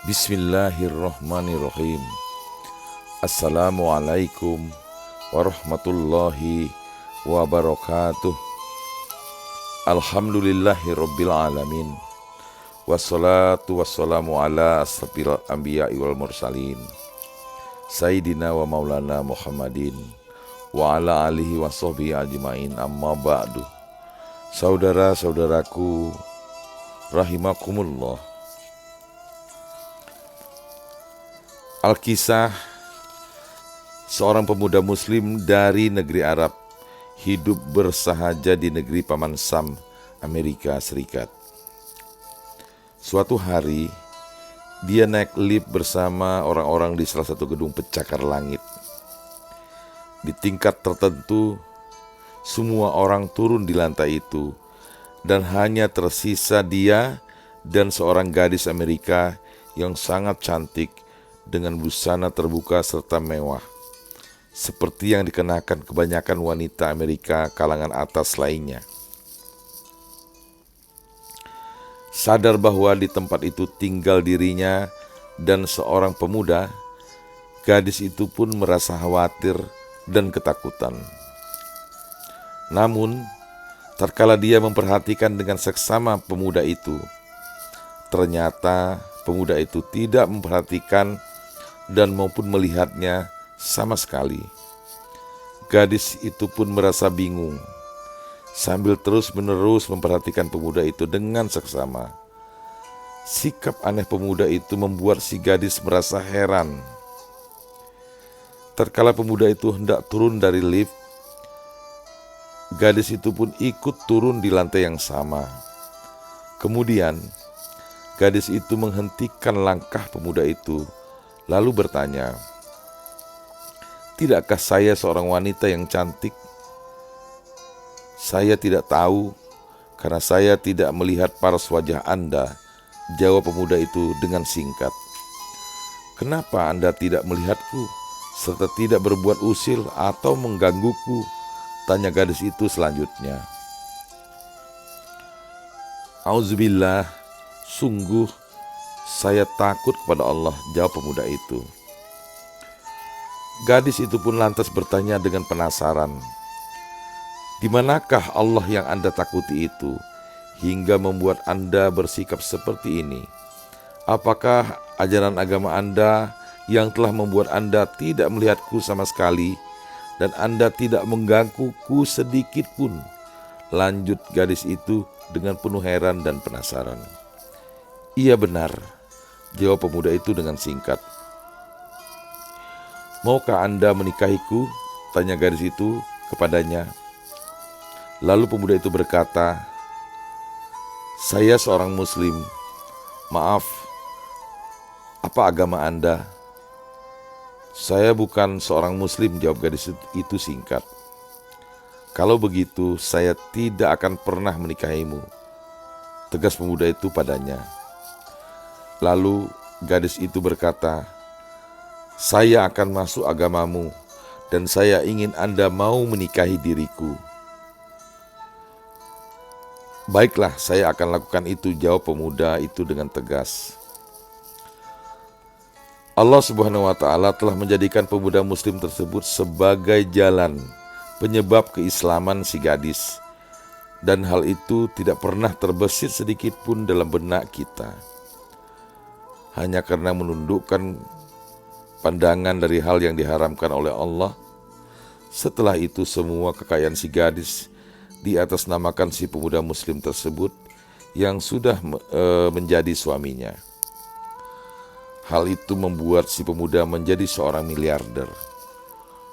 Bismillahirrahmanirrahim. Assalamualaikum warahmatullahi wabarakatuh. Alhamdulillahirabbil alamin. Wassalatu wassalamu ala asrofil anbiya'i wal mursalin Sayyidina wa maulana Muhammadin wa ala alihi wa sahbihi ajma'in, amma ba'du. Saudara-saudaraku rahimakumullah, Alkisah seorang pemuda muslim dari negeri Arab hidup bersahaja di negeri Paman Sam, Amerika Serikat. Suatu hari, dia naik lift bersama orang-orang di salah satu gedung pencakar langit. Di tingkat tertentu, semua orang turun di lantai itu, dan hanya tersisa dia dan seorang gadis Amerika yang sangat cantik dengan busana terbuka serta mewah, seperti yang dikenakan kebanyakan wanita Amerika kalangan atas lainnya. Sadar bahwa di tempat itu tinggal dirinya dan seorang pemuda, gadis itu pun merasa khawatir dan ketakutan. Namun, tatkala dia memperhatikan dengan seksama pemuda itu, ternyata pemuda itu tidak memperhatikan dan maupun melihatnya sama sekali. Gadis itu pun merasa bingung, sambil terus-menerus memperhatikan pemuda itu dengan seksama. Sikap aneh pemuda itu membuat si gadis merasa heran. Tatkala pemuda itu hendak turun dari lift, gadis itu pun ikut turun di lantai yang sama. Kemudian, gadis itu menghentikan langkah pemuda itu, lalu bertanya, "Tidakkah saya seorang wanita yang cantik?" "Saya tidak tahu, karena saya tidak melihat paras wajah Anda," jawab pemuda itu dengan singkat. "Kenapa Anda tidak melihatku, serta tidak berbuat usil atau menggangguku?" tanya gadis itu selanjutnya. "Auzubillah, sungguh saya takut kepada Allah," jawab pemuda itu. Gadis itu pun lantas bertanya dengan penasaran, "Di manakah Allah yang Anda takuti itu, hingga membuat Anda bersikap seperti ini? Apakah ajaran agama Anda yang telah membuat Anda tidak melihatku sama sekali, dan Anda tidak menggangguku sedikit pun?" lanjut gadis itu dengan penuh heran dan penasaran. "Iya benar," jawab pemuda itu dengan singkat. "Maukah Anda menikahiku?" tanya gadis itu kepadanya. Lalu pemuda itu berkata, "Saya seorang muslim. Maaf, apa agama Anda?" "Saya bukan seorang muslim," jawab gadis itu singkat. "Kalau begitu, saya tidak akan pernah menikahimu," tegas pemuda itu padanya. Lalu gadis itu berkata, "Saya akan masuk agamamu, dan saya ingin Anda mau menikahi diriku." "Baiklah, saya akan lakukan itu," jawab pemuda itu dengan tegas. Allah Subhanahu wa Ta'ala telah menjadikan pemuda muslim tersebut sebagai jalan penyebab keislaman si gadis, dan hal itu tidak pernah terbesit sedikit pun dalam benak kita. Hanya karena menundukkan pandangan dari hal yang diharamkan oleh Allah, setelah itu semua kekayaan si gadis diatasnamakan si pemuda muslim tersebut yang sudah menjadi suaminya. Hal itu membuat si pemuda menjadi seorang miliarder.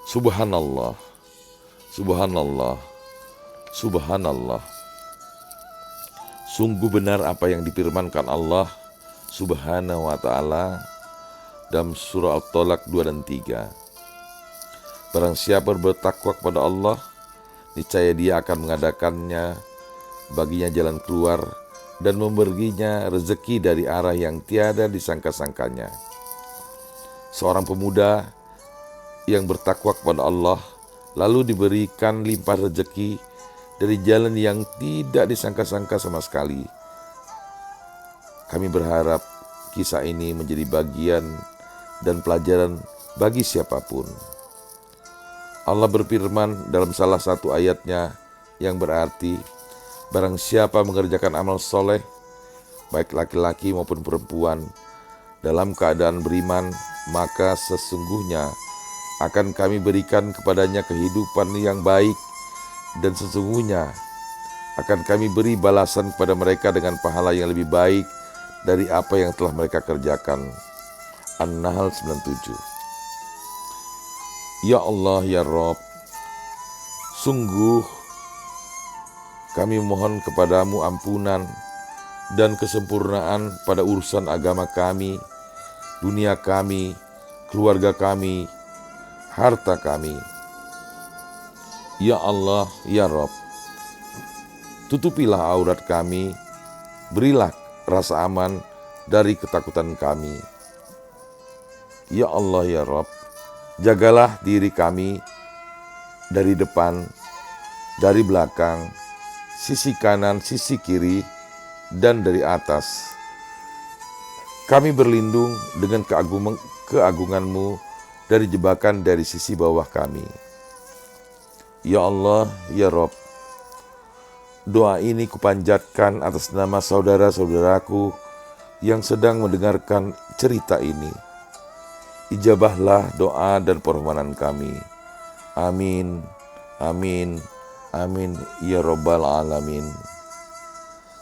Subhanallah, subhanallah, subhanallah. Sungguh benar apa yang difirmankan Allah Subhanahu wa Ta'ala dalam surah At-Tolak 2 dan 3. Barang siapa bertakwa kepada Allah, niscaya dia akan mengadakannya baginya jalan keluar dan memberinya rezeki dari arah yang tiada disangka-sangkanya. Seorang pemuda yang bertakwa kepada Allah lalu diberikan limpah rezeki dari jalan yang tidak disangka-sangka sama sekali. Kami berharap kisah ini menjadi bagian dan pelajaran bagi siapapun. Allah berfirman dalam salah satu ayatnya yang berarti, barang siapa mengerjakan amal soleh, baik laki-laki maupun perempuan, dalam keadaan beriman, maka sesungguhnya akan kami berikan kepadanya kehidupan yang baik, dan sesungguhnya akan kami beri balasan kepada mereka dengan pahala yang lebih baik dari apa yang telah mereka kerjakan. An-Nahl 97. Ya Allah, ya Rabb, sungguh kami mohon kepadamu ampunan dan kesempurnaan pada urusan agama kami, dunia kami, keluarga kami, harta kami. Ya Allah, ya Rabb, tutupilah aurat kami, berilah rasa aman dari ketakutan kami. Ya Allah, ya Rabb, jagalah diri kami dari depan, dari belakang, sisi kanan, sisi kiri, dan dari atas. Kami berlindung dengan keagungan-Mu dari jebakan dari sisi bawah kami. Ya Allah, ya Rabb, doa ini kupanjatkan atas nama saudara-saudaraku yang sedang mendengarkan cerita ini. Ijabahlah doa dan permohonan kami. Amin, amin, amin, ya Rabbal Alamin.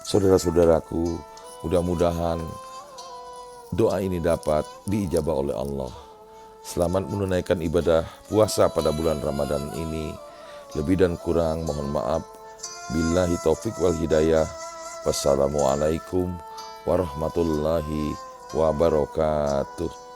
Saudara-saudaraku, mudah-mudahan doa ini dapat diijabah oleh Allah. Selamat menunaikan ibadah puasa pada bulan Ramadan ini. Lebih dan kurang mohon maaf. Billahi taufik wal hidayah. Wassalamualaikum warahmatullahi wabarakatuh.